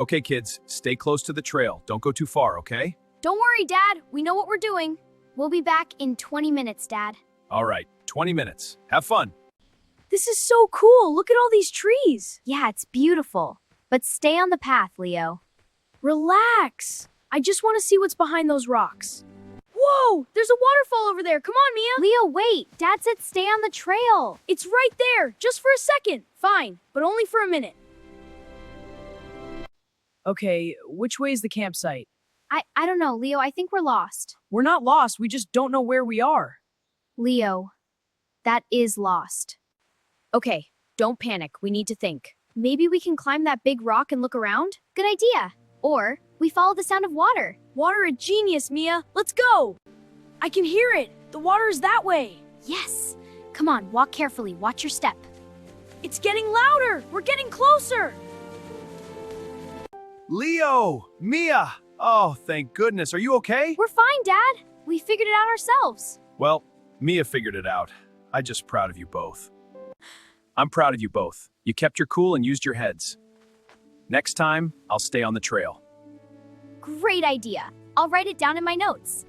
Okay, kids, stay close to the trail. Don't go too far, okay? Don't worry, Dad. We know what we're doing. We'll be back in 20 minutes, Dad. All right, 20 minutes. Have fun. This is so cool. Look at all these trees. Yeah, it's beautiful. But stay on the path, Leo. Relax. I just want to see what's behind those rocks. Whoa! There's a waterfall over there. Come on, Mia. Leo, wait. Dad said stay on the trail. It's right there. Just for a second. Fine, but only for a minute. Okay, which way is the campsite? I don't know, Leo. I think we're lost. We're not lost, we just don't know where we are. Leo, that is lost. Okay, don't panic. We need to think. Maybe we can climb that big rock and look around? Good idea. Or we follow the sound of water. Water, a genius, Mia. Let's go. I can hear it. The water is that way. Yes. Come on, walk carefully. Watch your step. It's getting louder. We're getting closer. Leo! Mia! Oh, thank goodness. Are you okay? We're fine, Dad. We figured it out ourselves. Well, Mia figured it out. I'm just proud of you both. I'm proud of you both. You kept your cool and used your heads. Next time, I'll stay on the trail. Great idea. I'll write it down in my notes.